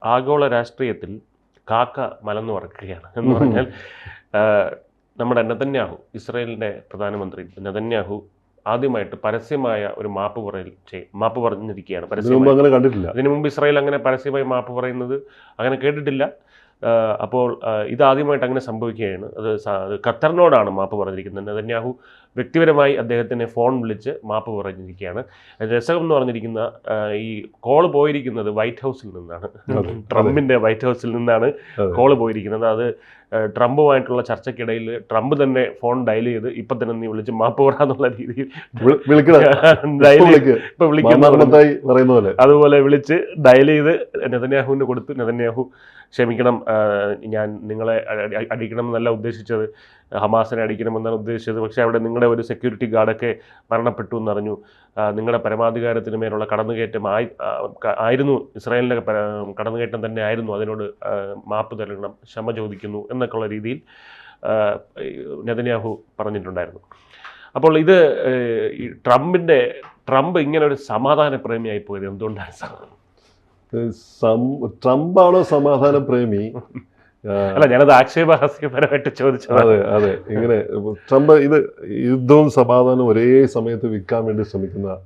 ആഗോള രാഷ്ട്രീയത്തിൽ കാക്ക മലന്നു പറക്കുകയാണ് എന്ന് പറഞ്ഞാൽ നമ്മുടെ നെതന്യാഹു, ഇസ്രായേലിൻ്റെ പ്രധാനമന്ത്രി നെതന്യാഹു ആദ്യമായിട്ട് പരസ്യമായ ഒരു മാപ്പ് പറഞ്ഞിരിക്കുകയാണ്. അങ്ങനെ കണ്ടിട്ടില്ല. അതിനു മുമ്പ് ഇസ്രായേൽ അങ്ങനെ പരസ്യമായി മാപ്പ് പറയുന്നത് അങ്ങനെ കേട്ടിട്ടില്ല. അപ്പോൾ ഇതാദ്യമായിട്ട് അങ്ങനെ സംഭവിക്കുകയാണ്. അത് ഖത്തറിനോടാണ് മാപ്പ് പറഞ്ഞിരിക്കുന്നത്. നെതന്യാഹു വ്യക്തിപരമായി അദ്ദേഹത്തിനെ ഫോൺ വിളിച്ച് മാപ്പ് പറഞ്ഞിരിക്കുകയാണ്. രസകം എന്ന് പറഞ്ഞിരിക്കുന്ന ഈ കോള് പോയിരിക്കുന്നത് വൈറ്റ് ഹൗസിൽ നിന്നാണ്. ട്രംപിൻ്റെ വൈറ്റ് ഹൗസിൽ നിന്നാണ് കോള് പോയിരിക്കുന്നത്. അത് ട്രംപുമായിട്ടുള്ള ചർച്ചയ്ക്കിടയിൽ ട്രംപ് തന്നെ ഫോൺ ഡയൽ ചെയ്ത് ഇപ്പം തന്നെ നീ വിളിച്ച് മാപ്പ് പറയാന്നുള്ള രീതിയിൽ ഇപ്പൊ വിളിക്കുന്ന അതുപോലെ വിളിച്ച് ഡയൽ ചെയ്ത് നെതന്യാഹുവിന് കൊടുത്ത്, നെതന്യാഹു ക്ഷമിക്കണം, ഞാൻ നിങ്ങളെ അടിക്കണം എന്നല്ല ഉദ്ദേശിച്ചത്, ഹമാസിനെ അടിക്കണമെന്നാണ് ഉദ്ദേശിച്ചത്. പക്ഷേ അവിടെ നിങ്ങളുടെ ഒരു സെക്യൂരിറ്റി ഗാർഡൊക്കെ മരണപ്പെട്ടു എന്നറിഞ്ഞു. നിങ്ങളുടെ പരമാധികാരത്തിന് മേലുള്ള കടന്നുകയറ്റം ആയിരുന്നു, ഇസ്രായേലിൻ്റെ കടന്നുകയറ്റം തന്നെ ആയിരുന്നു. അതിനോട് മാപ്പ് തരണം, ക്ഷമ ചോദിക്കുന്നു എന്നൊക്കെയുള്ള രീതിയിൽ നെതന്യാഹു പറഞ്ഞിട്ടുണ്ടായിരുന്നു. അപ്പോൾ ഇത് ട്രംപ് ഇങ്ങനെ ഒരു സമാധാന പ്രേമിയായി പോയത് എന്തുകൊണ്ടാണ്? ട്രംപാണോ സമാധാന പ്രേമി? അല്ല, ഞാനത് ആക്ഷേപഹാസ്യപരമായിട്ട് ചോദിച്ചത്. അതെ ഇങ്ങനെ ട്രംപ് ഇത് യുദ്ധവും സമാധാനവും ഒരേ സമയത്ത് വിൽക്കാൻ വേണ്ടി ശ്രമിക്കുന്ന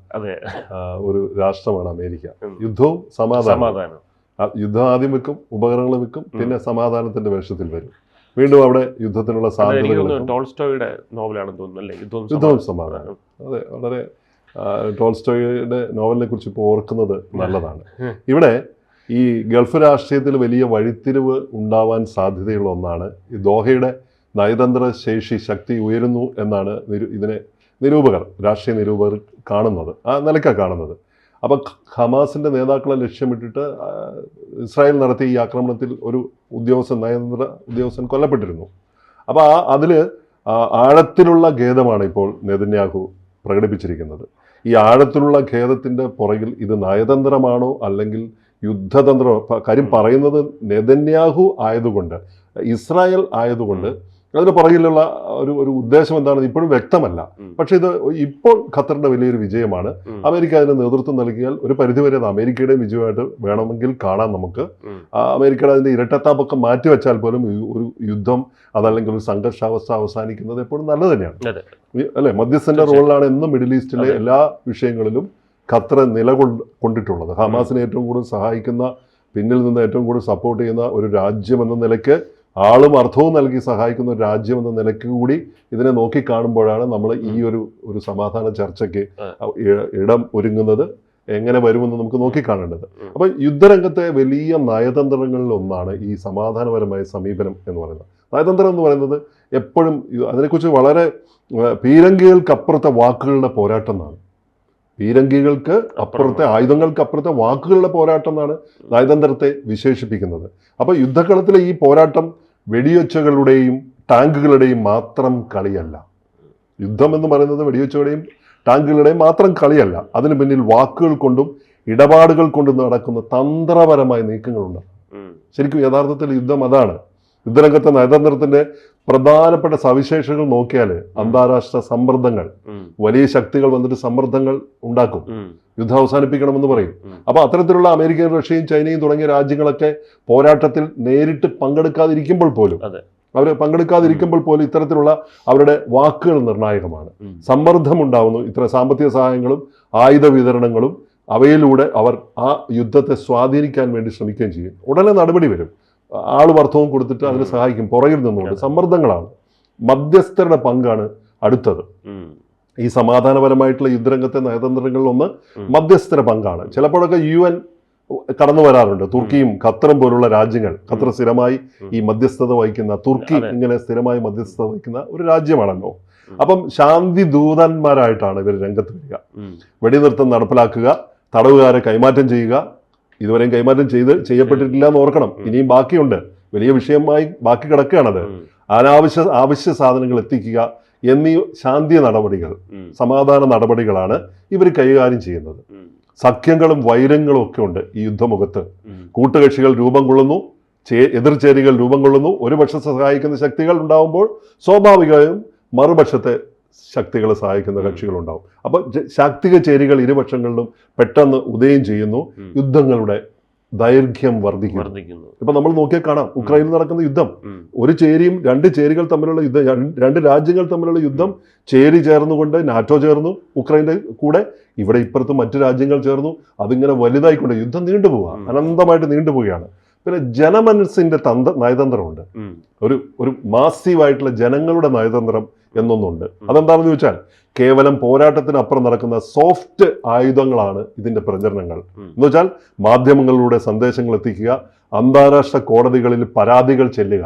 ഒരു രാഷ്ട്രമാണ് അമേരിക്ക. യുദ്ധവും സമാധാനം. യുദ്ധം ആദ്യം വെക്കും, ഉപകരണങ്ങൾ വെക്കും, പിന്നെ സമാധാനത്തിന്റെ വേഷത്തിൽ വരും. വീണ്ടും അവിടെ യുദ്ധത്തിനുള്ള സാധ്യതകൾ. ടോൾസ്റ്റോയുടെ നോവലാണെന്ന് തോന്നുന്നു, യുദ്ധവും സമാധാനം. അതെ, വളരെ ടോൾസ്റ്റോയുടെ നോവലിനെ കുറിച്ച് ഇപ്പോൾ ഓർക്കുന്നത് നല്ലതാണ്. ഇവിടെ ഈ ഗൾഫ് രാഷ്ട്രീയത്തിൽ വലിയ വഴിത്തിരിവ് ഉണ്ടാവാൻ സാധ്യതയുള്ള ഒന്നാണ് ഈ ദോഹയുടെ നയതന്ത്ര ശക്തി ഉയരുന്നു എന്നാണ് ഇതിനെ രാഷ്ട്രീയ നിരൂപകർ കാണുന്നത്. ആ നിലയ്ക്കാണ് കാണുന്നത്. അപ്പം ഹമാസിൻ്റെ നേതാക്കളെ ലക്ഷ്യമിട്ടിട്ട് ഇസ്രായേൽ നടത്തിയ ഈ ആക്രമണത്തിൽ ഒരു നയതന്ത്ര ഉദ്യോഗസ്ഥൻ കൊല്ലപ്പെട്ടിരുന്നു. അപ്പോൾ അതിൽ ആഴത്തിലുള്ള ഖേദമാണ് ഇപ്പോൾ നെതന്യാഹു പ്രകടിപ്പിച്ചിരിക്കുന്നത്. ഈ ആഴത്തിലുള്ള ഖേദത്തിൻ്റെ പുറകിൽ ഇത് നയതന്ത്രമാണോ അല്ലെങ്കിൽ യുദ്ധതന്ത്രമോ? കാര്യം പറയുന്നത് നെതന്യാഹു ആയതുകൊണ്ട്, ഇസ്രായേൽ ആയതുകൊണ്ട് അതിന് പുറകിലുള്ള ഒരു ഉദ്ദേശം എന്താണെന്ന് ഇപ്പോഴും വ്യക്തമല്ല. പക്ഷെ ഇത് ഇപ്പോൾ ഖത്തറിന്റെ വലിയൊരു വിജയമാണ്. അമേരിക്ക അതിന് നേതൃത്വം നൽകിയാൽ ഒരു പരിധിവരെ അത് അമേരിക്കയുടെ വിജയമായിട്ട് വേണമെങ്കിൽ കാണാം നമുക്ക്. അമേരിക്കയുടെ അതിന്റെ ഇരട്ടത്താപ്പൊക്കെ മാറ്റിവെച്ചാൽ പോലും ഒരു യുദ്ധം അതല്ലെങ്കിൽ ഒരു സംഘർഷാവസ്ഥ അവസാനിക്കുന്നത് എപ്പോഴും നല്ലത് തന്നെയാണ്, അല്ലെ? മധ്യസ്ഥന്റെ റോളിലാണ് എന്നും മിഡിൽ ഈസ്റ്റിലെ എല്ലാ വിഷയങ്ങളിലും ഖത്തർ നിലകൊണ്ടിട്ടുള്ളത്. ഹമാസിനെ ഏറ്റവും കൂടുതൽ സഹായിക്കുന്ന, പിന്നിൽ നിന്ന് ഏറ്റവും കൂടുതൽ സപ്പോർട്ട് ചെയ്യുന്ന ഒരു രാജ്യം എന്ന നിലയ്ക്ക്, ആളും അർത്ഥവും നൽകി സഹായിക്കുന്ന ഒരു രാജ്യം എന്ന നിലയ്ക്ക് കൂടി ഇതിനെ നോക്കിക്കാണുമ്പോഴാണ് നമ്മൾ ഈ ഒരു സമാധാന ചർച്ചയ്ക്ക് ഇടം ഒരുങ്ങുന്നത് എങ്ങനെ വരുമെന്ന് നമുക്ക് നോക്കിക്കാണേണ്ടത്. അപ്പം യുദ്ധരംഗത്തെ വലിയ നയതന്ത്രങ്ങളിൽ ഒന്നാണ് ഈ സമാധാനപരമായ സമീപനം എന്ന് പറയുന്നത്. നയതന്ത്രം എന്ന് പറയുന്നത് എപ്പോഴും അതിനെക്കുറിച്ച് വളരെ പീരങ്കികൾക്കപ്പുറത്തെ വാക്കുകളുടെ പോരാട്ടം എന്നാണ്. പീരങ്കികൾക്ക് അപ്പുറത്തെ, ആയുധങ്ങൾക്ക് അപ്പുറത്തെ വാക്കുകളുടെ പോരാട്ടം എന്നാണ് നയതന്ത്രത്തെ വിശേഷിപ്പിക്കുന്നത്. അപ്പോൾ യുദ്ധക്കളത്തിലെ ഈ പോരാട്ടം വെടിയൊച്ചകളുടെയും ടാങ്കുകളുടെയും മാത്രം കളിയല്ല. യുദ്ധം എന്ന് പറയുന്നത് വെടിയൊച്ചകളുടെയും ടാങ്കുകളുടെയും മാത്രം കളിയല്ല. അതിന് പിന്നിൽ വാക്കുകൾ കൊണ്ടും ഇടപാടുകൾ കൊണ്ടും നടക്കുന്ന തന്ത്രപരമായ നീക്കങ്ങളുണ്ട്. ശരിക്കും യഥാർത്ഥത്തിൽ യുദ്ധം അതാണ്. യുദ്ധരംഗത്തെ നയതന്ത്രത്തിന്റെ പ്രധാനപ്പെട്ട സവിശേഷതകൾ നോക്കിയാൽ അന്താരാഷ്ട്ര സമ്മർദ്ദങ്ങൾ, വലിയ ശക്തികൾ വന്നിട്ട് സമ്മർദ്ദങ്ങൾ ഉണ്ടാക്കും, യുദ്ധം അവസാനിപ്പിക്കണമെന്ന് പറയും. അപ്പൊ അത്തരത്തിലുള്ള അമേരിക്കയും റഷ്യയും ചൈനയും തുടങ്ങിയ രാജ്യങ്ങളൊക്കെ പോരാട്ടത്തിൽ നേരിട്ട് പങ്കെടുക്കാതിരിക്കുമ്പോൾ പോലും ഇത്തരത്തിലുള്ള അവരുടെ വാക്കുകൾ നിർണായകമാണ്. സമ്മർദ്ദം ഉണ്ടാവുന്നു. ഇത്ര സാമ്പത്തിക സഹായങ്ങളും ആയുധ വിതരണങ്ങളും അവയിലൂടെ അവർ ആ യുദ്ധത്തെ സ്വാധീനിക്കാൻ വേണ്ടി ശ്രമിക്കുകയും ചെയ്യും. ഉടനെ നടപടി വരും. അർത്ഥവും കൊടുത്തിട്ട് അതിനെ സഹായിക്കും. പുറകിൽ നിന്നുകൊണ്ട് സമ്മർദ്ദങ്ങളാണ്. മധ്യസ്ഥരുടെ പങ്കാണ് അടുത്തത്. ഈ സമാധാനപരമായിട്ടുള്ള യുദ്ധരംഗത്തെ നയതന്ത്രങ്ങളിൽ ഒന്ന് മധ്യസ്ഥര പങ്കാണ്. ചിലപ്പോഴൊക്കെ UN കടന്നു വരാറുണ്ട്. തുർക്കിയും ഖത്തറും പോലുള്ള രാജ്യങ്ങൾ, ഖത്തർ സ്ഥിരമായി ഈ മധ്യസ്ഥത വഹിക്കുന്ന, തുർക്കി ഇങ്ങനെ സ്ഥിരമായി മധ്യസ്ഥത വഹിക്കുന്ന ഒരു രാജ്യമാണല്ലോ. അപ്പം ശാന്തി ദൂതന്മാരായിട്ടാണ് ഇവർ രംഗത്ത് വരിക. വെടിനിർത്തം നടപ്പിലാക്കുക, തടവുകാരെ കൈമാറ്റം ചെയ്യുക. ഇതുവരെയും കൈമാറ്റം ചെയ്യപ്പെട്ടിട്ടില്ല എന്ന് ഓർക്കണം. ഇനിയും ബാക്കിയുണ്ട്, വലിയ വിഷയമായി ബാക്കി കിടക്കുകയാണത്. അവശ്യ സാധനങ്ങൾ എത്തിക്കുക എന്നീ ശാന്തി നടപടികൾ, സമാധാന നടപടികളാണ് ഇവർ കൈകാര്യം ചെയ്യുന്നത്. സഖ്യങ്ങളും വൈരങ്ങളും ഒക്കെ ഉണ്ട് ഈ യുദ്ധമുഖത്ത്. കൂട്ടുകക്ഷികൾ രൂപം കൊള്ളുന്നു, എതിർചേരികൾ രൂപം കൊള്ളുന്നു. ഒരു പക്ഷത്തെ സഹായിക്കുന്ന ശക്തികൾ ഉണ്ടാവുമ്പോൾ സ്വാഭാവികമായും മറുപക്ഷത്തെ ശക്തികളെ സഹായിക്കുന്ന കക്ഷികളുണ്ടാവും. അപ്പോൾ ശാക്തിക ചേരികൾ ഇരുപക്ഷങ്ങളിലും പെട്ടെന്ന് ഉദയം ചെയ്യുന്നു. യുദ്ധങ്ങളുടെ ദൈർഘ്യം വർദ്ധിക്കുന്നു. ഇപ്പൊ നമ്മൾ നോക്കിയാൽ കാണാം, ഉക്രൈനിൽ നടക്കുന്ന യുദ്ധം, ഒരു ചേരിയും രണ്ട് ചേരികൾ തമ്മിലുള്ള യുദ്ധം, രണ്ട് രാജ്യങ്ങൾ തമ്മിലുള്ള യുദ്ധം, ചേരി ചേർന്നുകൊണ്ട് നാറ്റോ ചേർന്നു ഉക്രൈൻ്റെ കൂടെ, ഇവിടെ ഇപ്പുറത്ത് മറ്റു രാജ്യങ്ങൾ ചേർന്നു, അതിങ്ങനെ വലുതായിക്കൊണ്ട് യുദ്ധം നീണ്ടുപോവുക, അനന്തമായിട്ട് നീണ്ടുപോവുകയാണ്. പിന്നെ ജനമനസ്സിന്റെ നയതന്ത്രമുണ്ട്, ഒരു മാസീവായിട്ടുള്ള ജനങ്ങളുടെ നയതന്ത്രം എന്നൊന്നുണ്ട്. അതെന്താണെന്ന് ചോദിച്ചാൽ കേവലം പോരാട്ടത്തിനപ്പുറം നടക്കുന്ന സോഫ്റ്റ് ആയുധങ്ങളാണ് ഇതിന്റെ പ്രചരണങ്ങൾ. എന്ന് വെച്ചാൽ മാധ്യമങ്ങളിലൂടെ സന്ദേശങ്ങൾ എത്തിക്കുക, അന്താരാഷ്ട്ര കോടതികളിൽ പരാതികൾ ചെല്ലുക.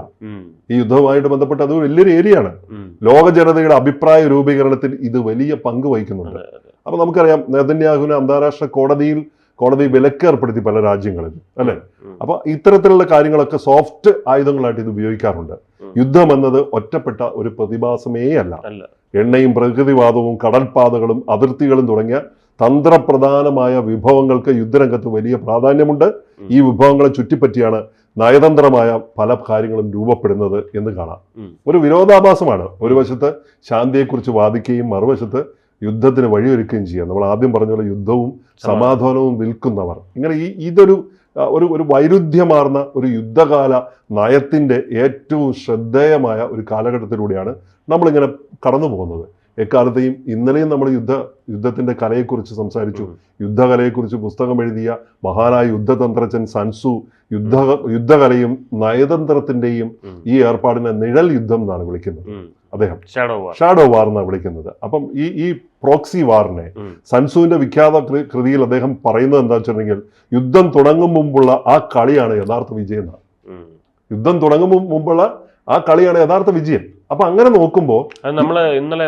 ഈ യുദ്ധവുമായിട്ട് ബന്ധപ്പെട്ട് അത് വലിയൊരു ഏരിയയാണ്. ലോക ജനതയുടെ അഭിപ്രായ രൂപീകരണത്തിൽ ഇത് വലിയ പങ്ക് വഹിക്കുന്നുണ്ട്. അപ്പൊ നമുക്കറിയാം, നെതന്യാഹുവിനെ അന്താരാഷ്ട്ര കോടതി വിലക്കേർപ്പെടുത്തി പല രാജ്യങ്ങളിലും, അല്ലെ? അപ്പൊ ഇത്തരത്തിലുള്ള കാര്യങ്ങളൊക്കെ സോഫ്റ്റ് ആയുധങ്ങളായിട്ട് ഇത് ഉപയോഗിക്കാറുണ്ട്. യുദ്ധം എന്നത് ഒറ്റപ്പെട്ട ഒരു പ്രതിഭാസമേ അല്ല. എണ്ണയും പ്രകൃതിവാദവും കടൽപാതകളും അതിർത്തികളും തുടങ്ങിയ തന്ത്രപ്രധാനമായ വിഭവങ്ങൾക്ക് യുദ്ധരംഗത്ത് വലിയ പ്രാധാന്യമുണ്ട്. ഈ വിഭവങ്ങളെ ചുറ്റിപ്പറ്റിയാണ് നയതന്ത്രമായ പല കാര്യങ്ങളും രൂപപ്പെടുന്നത് എന്ന് കാണാം. ഒരു വിരോധാഭാസമാണ്. ഒരു വശത്ത് ശാന്തിയെക്കുറിച്ച് വാദിക്കുകയും മറുവശത്ത് യുദ്ധത്തിന് വഴിയൊരുക്കുകയും ചെയ്യാം. നമ്മൾ ആദ്യം പറഞ്ഞ പോലെ യുദ്ധവും സമാധാനവും നിൽക്കുന്നവർ. ഇങ്ങനെ ഇതൊരു ഒരു വൈരുദ്ധ്യമാർന്ന ഒരു യുദ്ധകാല നയത്തിന്റെ ഏറ്റവും ശ്രദ്ധേയമായ ഒരു കാലഘട്ടത്തിലൂടെയാണ് നമ്മളിങ്ങനെ കടന്നു പോകുന്നത്. എക്കാലത്തെയും ഇന്നലെയും നമ്മൾ യുദ്ധത്തിന്റെ കലയെക്കുറിച്ച് സംസാരിച്ചു. യുദ്ധകലയെക്കുറിച്ച് പുസ്തകം എഴുതിയ മഹാനായ യുദ്ധതന്ത്രജ്ഞൻ സൻസു യുദ്ധകലയും നയതന്ത്രത്തിന്റെയും ഈ ഏർപ്പാടിനെ നിഴൽ യുദ്ധം എന്നാണ് വിളിക്കുന്നത്. അദ്ദേഹം ഷാഡോ വാർ എന്നാണ് വിളിക്കുന്നത്. അപ്പം ഈ പ്രോക്സി വാറിനെ സൻസുവിന്റെ വിഖ്യാത കൃതിയിൽ അദ്ദേഹം പറയുന്നത് എന്താ വെച്ചിട്ടുണ്ടെങ്കിൽ, യുദ്ധം തുടങ്ങും മുമ്പുള്ള ആ കളിയാണ് യഥാർത്ഥ വിജയം എന്നാണ്. യുദ്ധം തുടങ്ങും മുമ്പുള്ള ആ കളിയാണ് യഥാർത്ഥ വിജയം. അപ്പൊ അങ്ങനെ നോക്കുമ്പോൾ അത് നമ്മൾ ഇന്നലെ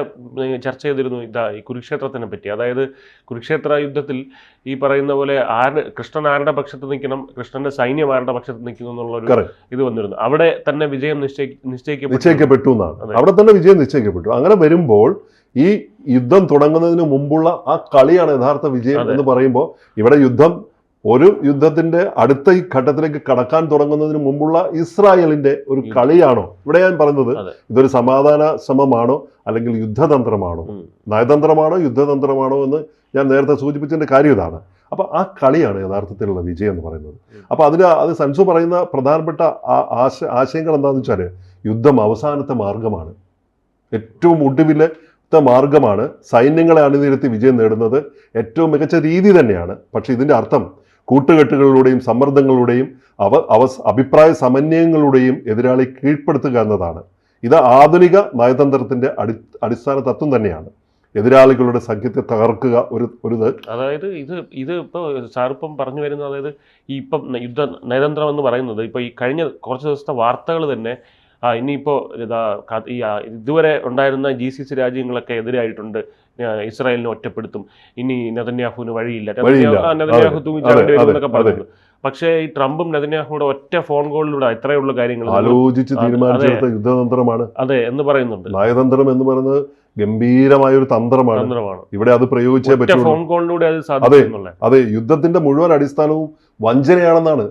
ചർച്ച ചെയ്തിരുന്നു ഈ കുരുക്ഷേത്രത്തിനെ പറ്റി. അതായത് കുരുക്ഷേത്ര യുദ്ധത്തിൽ ഈ പറയുന്ന പോലെ കൃഷ്ണൻ ആരുടെ പക്ഷത്ത് നിൽക്കണം, കൃഷ്ണന്റെ സൈന്യം ആരുടെ പക്ഷത്ത് നിൽക്കുന്നു എന്നുള്ളൊരു ഇത് വന്നിരുന്നു. അവിടെ തന്നെ വിജയം നിശ്ചയിക്കപ്പെട്ടു എന്നാണ്. അവിടെ തന്നെ വിജയം നിശ്ചയിക്കപ്പെട്ടു. അങ്ങനെ വരുമ്പോൾ ഈ യുദ്ധം തുടങ്ങുന്നതിന് മുമ്പുള്ള ആ കളിയാണ് യഥാർത്ഥ വിജയം എന്ന് പറയുമ്പോൾ, ഇവിടെ ഒരു യുദ്ധത്തിന്റെ അടുത്ത ഈ ഘട്ടത്തിലേക്ക് കടക്കാൻ തുടങ്ങുന്നതിന് മുമ്പുള്ള ഇസ്രായേലിന്റെ ഒരു കളിയാണോ ഇവിടെ ഞാൻ പറയുന്നത്? ഇതൊരു സമാധാന ശ്രമമാണോ അല്ലെങ്കിൽ യുദ്ധതന്ത്രമാണോ, നയതന്ത്രമാണോ യുദ്ധതന്ത്രമാണോ എന്ന് ഞാൻ നേരത്തെ സൂചിപ്പിച്ചതിന്റെ കാര്യം ഇതാണ്. അപ്പൊ ആ കളിയാണ് യഥാർത്ഥത്തിലുള്ള വിജയം എന്ന് പറയുന്നത്. അപ്പൊ അത് സൻസു പറയുന്ന പ്രധാനപ്പെട്ട ആശയങ്ങൾ എന്താണെന്ന് വെച്ചാൽ, യുദ്ധം അവസാനത്തെ മാർഗമാണ്, ഏറ്റവും ഒടുവിലത്തെ മാർഗമാണ്. സൈന്യങ്ങളെ അണിനിരത്തി വിജയം നേടുന്നത് ഏറ്റവും മികച്ച രീതി തന്നെയാണ്. പക്ഷെ ഇതിന്റെ അർത്ഥം കൂട്ടുകെട്ടുകളിലൂടെയും സമ്മർദ്ദങ്ങളിലൂടെയും അഭിപ്രായ സമന്വയങ്ങളുടെയും എതിരാളി കീഴ്പ്പെടുത്തുക എന്നതാണ്. ഇത് ആധുനിക നയതന്ത്രത്തിന്റെ അടിസ്ഥാന തത്വം തന്നെയാണ്. എതിരാളികളുടെ സഖ്യത്തെ തകർക്കുക അതായത് ഇത് ഇപ്പോൾ സാറിപ്പം പറഞ്ഞു വരുന്നത്, അതായത് ഇപ്പം യുദ്ധ നയതന്ത്രം എന്ന് പറയുന്നത് ഇപ്പോൾ ഈ കഴിഞ്ഞ കുറച്ച് ദിവസത്തെ വാർത്തകൾ തന്നെ ഇനിയിപ്പോൾ ഇതുവരെ ഉണ്ടായിരുന്ന GCC രാജ്യങ്ങളൊക്കെ എതിരായിട്ടുണ്ട്, ഇസ്രായേലിനെ ഒറ്റപ്പെടുത്തും, ഇനി നെതന്യാഹുവിന് വഴിയില്ല, നെതന്യാഹു തൂങ്ങിച്ചാടേണ്ടി വരും എന്നൊക്കെ പറയുന്നു. പക്ഷേ ഈ ട്രംപും നെതന്യാഹുവിടെ ഒറ്റ ഫോൺ കോളിലൂടെ ഇത്രയുള്ള കാര്യങ്ങൾ ആലോചിച്ച് തീരുമാനിച്ചെടുത്ത യുദ്ധതന്ത്രമാണ് അതെ എന്ന് പറയുന്നുണ്ട്. നയതന്ത്രം എന്ന് പറയുന്നത് ഗംഭീരമായ ഒരു തന്ത്രമാണ്. ഇവിടെ അത് പ്രയോഗിച്ചേ പറ്റൂ. ഫോൺ കോളിലൂടെ അത് സാധിക്കുന്നുള്ളൂ. അതെ, യുദ്ധത്തിന്റെ മുഴുവൻ അടിസ്ഥാനവും വഞ്ചനയാണെന്നാണ്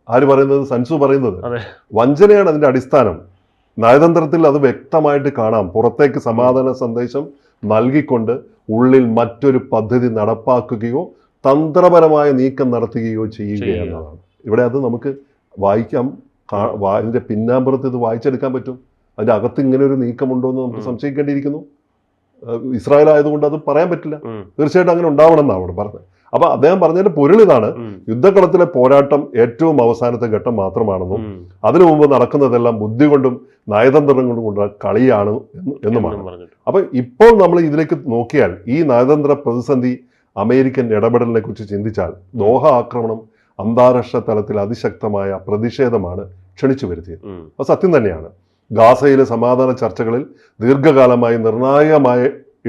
ആര് പറയുന്നത്? സൻസു പറയുന്നത്. വഞ്ചനയാണ് അതിന്റെ അടിസ്ഥാനം. നയതന്ത്രത്തിൽ അത് വ്യക്തമായിട്ട് കാണാം. പുറത്തേക്ക് സമാധാന സന്ദേശം നൽകിക്കൊണ്ട് ഉള്ളിൽ മറ്റൊരു പദ്ധതി നടപ്പാക്കുകയോ തന്ത്രപരമായ നീക്കം നടത്തുകയോ ചെയ്യുക എന്നതാണ്. ഇവിടെ അത് നമുക്ക് വായിക്കാം. അതിന്റെ പിന്നാമ്പുറത്ത് ഇത് വായിച്ചെടുക്കാൻ പറ്റും. അതിന്റെ അകത്ത് ഇങ്ങനെ ഒരു നീക്കമുണ്ടോ എന്ന് നമുക്ക് സംശയിക്കേണ്ടിയിരിക്കുന്നു. ഇസ്രായേൽ ആയതുകൊണ്ട് അത് പറയാൻ പറ്റില്ല. തീർച്ചയായിട്ടും അങ്ങനെ ഉണ്ടാവണം എന്നാണ് അവിടെ പറഞ്ഞത്. അപ്പൊ അദ്ദേഹം പറഞ്ഞതിന്റെ പൊരുൾ ഇതാണ്, യുദ്ധകളത്തിലെ പോരാട്ടം ഏറ്റവും അവസാനത്തെ ഘട്ടം മാത്രമാണെന്നും അതിനു മുമ്പ് നടക്കുന്നതെല്ലാം ബുദ്ധി കൊണ്ടും നയതന്ത്രം കൊണ്ടുള്ള കളിയാണ് എന്നുമാണ്. അപ്പൊ ഇപ്പോൾ നമ്മൾ ഇതിലേക്ക് നോക്കിയാൽ ഈ നയതന്ത്ര പ്രതിസന്ധി അമേരിക്കൻ ഇടപെടലിനെ കുറിച്ച് ചിന്തിച്ചാൽ, ദോഹ ആക്രമണം അന്താരാഷ്ട്ര തലത്തിൽ അതിശക്തമായ പ്രതിഷേധമാണ് ക്ഷണിച്ചു വരുത്തിയത്. അത് സത്യം തന്നെയാണ്. ഗാസയിലെ സമാധാന ചർച്ചകളിൽ ദീർഘകാലമായി നിർണായകമായ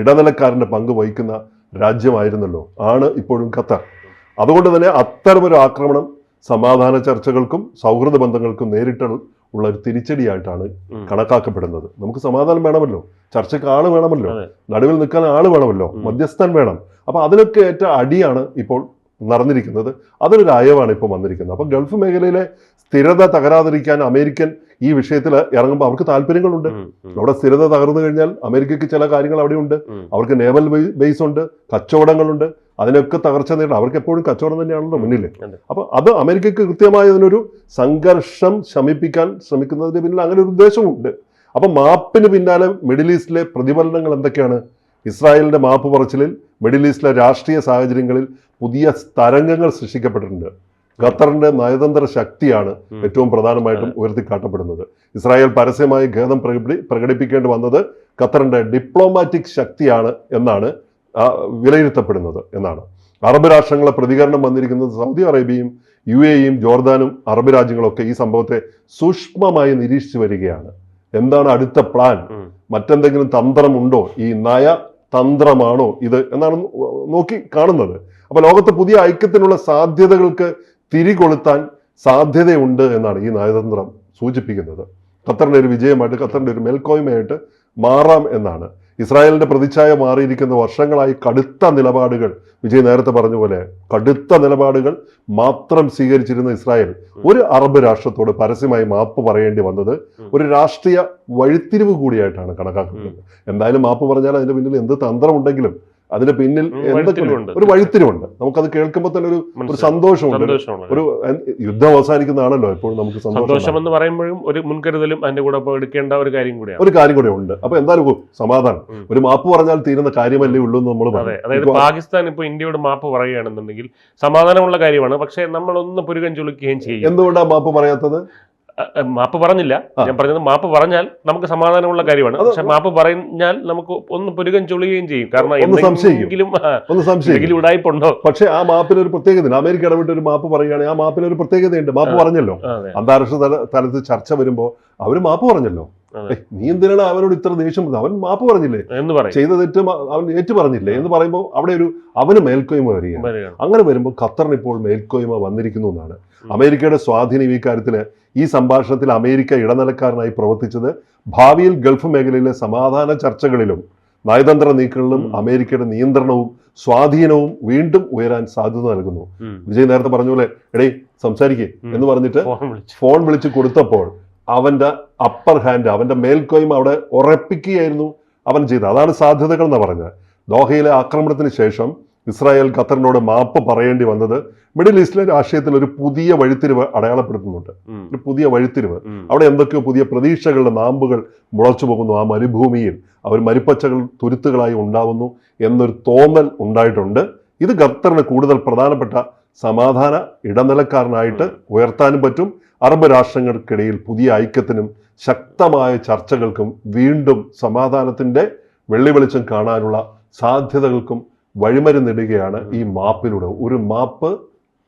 ഇടനിലക്കാരന്റെ പങ്ക് വഹിക്കുന്ന രാജ്യമായിരുന്നല്ലോ ആണ് ഇപ്പോഴും ഖത്തർ. അതുകൊണ്ട് തന്നെ അത്തരമൊരു ആക്രമണം സമാധാന ചർച്ചകൾക്കും സൗഹൃദ ബന്ധങ്ങൾക്കും നേരിട്ടുള്ള ഒരു തിരിച്ചടിയായിട്ടാണ് കണക്കാക്കപ്പെടുന്നത്. നമുക്ക് സമാധാനം വേണമല്ലോ, ചർച്ചയ്ക്ക് ആള് വേണമല്ലോ, നടുവിൽ നിൽക്കാൻ ആള് വേണമല്ലോ, മധ്യസ്ഥൻ വേണം. അപ്പൊ അതിനൊക്കെ ഏറ്റ അടിയാണ് ഇപ്പോൾ നടന്നിരിക്കുന്നത്. അതിനൊരു അയവാണ് ഇപ്പോൾ വന്നിരിക്കുന്നത്. അപ്പൊ ഗൾഫ് മേഖലയിലെ സ്ഥിരത തകരാതിരിക്കാൻ അമേരിക്കൻ ഈ വിഷയത്തിൽ ഇറങ്ങുമ്പോൾ അവർക്ക് താല്പര്യങ്ങളുണ്ട്. അവിടെ സ്ഥിരത തകർന്നു കഴിഞ്ഞാൽ അമേരിക്കയ്ക്ക് ചില കാര്യങ്ങൾ അവിടെ ഉണ്ട്. അവർക്ക് നേവൽ ബേസ് ഉണ്ട്, കച്ചവടങ്ങളുണ്ട്. അതിനൊക്കെ തകർച്ച നേരിടും. അവർക്ക് എപ്പോഴും കച്ചവടം തന്നെയാണല്ലോ മുന്നിൽ. അതെ. അപ്പോൾ അത് അമേരിക്കയ്ക്ക് കൃത്യമായി അതിനൊരു സംഘർഷം ശമിപ്പിക്കാൻ ശ്രമിക്കുന്നതിന് പിന്നിൽ അങ്ങനെ ഒരു ഉദ്ദേശമുണ്ട്. അപ്പം മാപ്പിന് പിന്നാലെ മിഡിൽ ഈസ്റ്റിലെ പ്രതിഫലനങ്ങൾ എന്തൊക്കെയാണ്? ഇസ്രായേലിന്റെ മാപ്പ് പറച്ചിലിൽ മിഡിൽ ഈസ്റ്റിലെ രാഷ്ട്രീയ സാഹചര്യങ്ങളിൽ പുതിയ തരംഗങ്ങൾ സൃഷ്ടിക്കപ്പെട്ടിട്ടുണ്ട്. ഖത്തറിന്റെ നയതന്ത്ര ശക്തിയാണ് ഏറ്റവും പ്രധാനമായിട്ടും ഉയർത്തിക്കാട്ടപ്പെടുന്നത്. ഇസ്രായേൽ പരസ്യമായി ഖേദം പ്രകടിപ്പിക്കേണ്ടി വന്നത് ഖത്തറിന്റെ ഡിപ്ലോമാറ്റിക് ശക്തിയാണ് എന്നാണ് വിലയിരുത്തപ്പെടുന്നത് എന്നാണ്. അറബ് രാഷ്ട്രങ്ങളെ പ്രതികരണം വന്നിരിക്കുന്നത് സൗദി അറേബ്യയും UAEയും ജോർദാനും അറബ് രാജ്യങ്ങളൊക്കെ ഈ സംഭവത്തെ സൂക്ഷ്മമായി നിരീക്ഷിച്ചു വരികയാണ്. എന്താണ് അടുത്ത പ്ലാൻ? മറ്റെന്തെങ്കിലും തന്ത്രമുണ്ടോ? ഈ നയതന്ത്രമാണോ ഇത് എന്നാണ് നോക്കി കാണുന്നത്. അപ്പൊ ലോകത്തെ പുതിയ ഐക്യത്തിനുള്ള സാധ്യതകൾക്ക് തിരികൊളുത്താൻ സാധ്യതയുണ്ട് എന്നാണ് ഈ നയതന്ത്രം സൂചിപ്പിക്കുന്നത്. ഖത്തറിന്റെ ഒരു വിജയമായിട്ട്, ഖത്തറിന്റെ ഒരു മേൽക്കോയ്മയായിട്ട് മാറാം എന്നാണ്. ഇസ്രായേലിന്റെ പ്രതിച്ഛായ മാറിയിരിക്കുന്ന വർഷങ്ങളായി കടുത്ത നിലപാടുകൾ, വിജയ് നേരത്തെ പറഞ്ഞ പോലെ കടുത്ത നിലപാടുകൾ മാത്രം സ്വീകരിച്ചിരുന്ന ഇസ്രായേൽ ഒരു അറബ് രാഷ്ട്രത്തോട് പരസ്യമായി മാപ്പ് പറയേണ്ടി വന്നത് ഒരു രാഷ്ട്രീയ വഴിത്തിരിവ് കൂടിയായിട്ടാണ് കണക്കാക്കുന്നത്. എന്തായാലും മാപ്പ് പറഞ്ഞാൽ അതിന്റെ പിന്നിൽ എന്ത് തന്ത്രമുണ്ടെങ്കിലും അതിന്റെ പിന്നിൽ എന്തൊക്കെയുണ്ട്, ഒരു വഴിത്തിരിവുണ്ട്. നമുക്കത് കേൾക്കുമ്പോൾ തന്നെ ഒരു സന്തോഷമുണ്ട്. ഒരു യുദ്ധം അവസാനിക്കുന്നതാണല്ലോ എപ്പോഴും നമുക്ക് സന്തോഷം എന്ന് പറയുമ്പോഴും ഒരു മുൻകരുതലും അതിന്റെ കൂടെ എടുക്കേണ്ട ഒരു കാര്യം കൂടെ ഉണ്ട്. അപ്പൊ എന്തായാലും സമാധാനം, ഒരു മാപ്പ് പറഞ്ഞാൽ തീരുന്ന കാര്യമല്ലേ ഉള്ളൂ എന്ന് നമ്മൾ പറയും. അതായത് പാകിസ്ഥാൻ ഇപ്പൊ ഇന്ത്യയോട് മാപ്പ് പറയുകയാണെന്നുണ്ടെങ്കിൽ സമാധാനമുള്ള കാര്യമാണ്. പക്ഷെ നമ്മളൊന്ന് പുരുകൻ ചുളിക്കുകയും ചെയ്യും. എന്തുകൊണ്ടാണ് മാപ്പ് പറയാത്തത്? മാപ്പ് പറഞ്ഞില്ല, ഞാൻ പറഞ്ഞത് മാപ്പ് പറഞ്ഞാൽ നമുക്ക് സമാധാനമുള്ള കാര്യമാണ്. പക്ഷെ മാപ്പ് പറഞ്ഞാൽ നമുക്ക് ഒന്ന് പുരുകൻ ചുളിയുകയും ചെയ്യും. കാരണം എന്തെങ്കിലും ഉടായ്പുണ്ടോ? പക്ഷെ ആ മാപ്പിന് ഒരു പ്രത്യേകത, അമേരിക്ക ഇടപെട്ട് ഒരു മാപ്പ് പറയുകയാണെങ്കിൽ ആ മാപ്പിന് ഒരു പ്രത്യേകതയുണ്ട്. മാപ്പ് പറഞ്ഞല്ലോ, അന്താരാഷ്ട്ര തലത്തിൽ ചർച്ച വരുമ്പോ അവര് മാപ്പ് പറഞ്ഞല്ലോ. നീ എന്തിനാണ് അവനോട് ഇത്ര ദേഷ്യം? അവൻ മാപ്പ് പറഞ്ഞില്ലേ, ചെയ്ത തെറ്റ് അവൻ ഏറ്റു പറഞ്ഞില്ലേ എന്ന് പറയുമ്പോൾ അവിടെ അവന് മേൽക്കോയ്മ വരികയാണ്. അങ്ങനെ വരുമ്പോൾ ഖത്തറിന് ഇപ്പോൾ മേൽക്കോയ്മ വന്നിരിക്കുന്നു എന്നാണ്. അമേരിക്കയുടെ സ്വാധീനം ഈ കാര്യത്തില് ഈ സംഭാഷണത്തിൽ അമേരിക്ക ഇടനിലക്കാരനായി പ്രവർത്തിച്ചത് ഭാവിയിൽ ഗൾഫ് മേഖലയിലെ സമാധാന ചർച്ചകളിലും നയതന്ത്ര നീക്കങ്ങളിലും അമേരിക്കയുടെ നിയന്ത്രണവും സ്വാധീനവും വീണ്ടും ഉയരാൻ സാധ്യത നൽകുന്നു. വിജയ് നേരത്തെ പറഞ്ഞ പോലെ എടേ സംസാരിക്കേ എന്ന് പറഞ്ഞിട്ട് ഫോൺ വിളിച്ച് കൊടുത്തപ്പോൾ അവന്റെ അപ്പർ ഹാൻഡ്, അവന്റെ മേൽക്കോയ്മ അവിടെ ഉറപ്പിക്കുകയായിരുന്നു അവൻ ചെയ്തത്. അതാണ് സാധ്യതകൾ എന്ന് പറഞ്ഞത്. ദോഹയിലെ ആക്രമണത്തിന് ശേഷം ഇസ്രായേൽ ഖത്തറിനോട് മാപ്പ് പറയേണ്ടി വന്നത് മിഡിൽ ഈസ്റ്റിലെ രാഷ്ട്രീയത്തിൽ ഒരു പുതിയ വഴിത്തിരിവ് അടയാളപ്പെടുത്തുന്നുണ്ട്. ഒരു പുതിയ വഴിത്തിരിവ്. അവിടെ എന്തൊക്കെയോ പുതിയ പ്രതീക്ഷകളുടെ നാമ്പുകൾ മുളച്ചു പോകുന്നു. ആ മരുഭൂമിയിൽ അവർ മരുപ്പച്ചകൾ തുരുത്തുകളായി ഉണ്ടാവുന്നു എന്നൊരു തോന്നൽ ഉണ്ടായിട്ടുണ്ട്. ഇത് ഖത്തറിന് കൂടുതൽ പ്രധാനപ്പെട്ട സമാധാന ഇടനിലക്കാരനായിട്ട് ഉയർത്താനും പറ്റും. അറബ് രാഷ്ട്രങ്ങൾക്കിടയിൽ പുതിയ ഐക്യത്തിനും ശക്തമായ ചർച്ചകൾക്കും വീണ്ടും സമാധാനത്തിന്റെ വെള്ളി വെളിച്ചം കാണാനുള്ള സാധ്യതകൾക്കും വഴിമരുന്നിടുകയാണ് ഈ മാപ്പിലൂടെ. ഒരു മാപ്പ്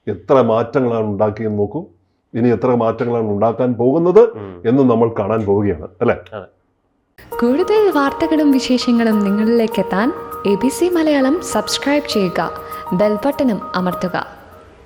എത്ര മാറ്റങ്ങളാണ് ഉണ്ടാക്കിയെന്ന് നോക്കൂ. ഇനി എത്ര മാറ്റങ്ങളാണ് ഉണ്ടാക്കാൻ പോകുന്നത് എന്ന് നമ്മൾ കാണാൻ പോവുകയാണ്, അല്ലെ? കൂടുതൽ വാർത്തകളും വിശേഷങ്ങളും നിങ്ങളിലേക്ക് എത്താൻ ABC മലയാളം സബ്സ്ക്രൈബ് ചെയ്യുക, ബെൽബട്ടനും അമർത്തുക.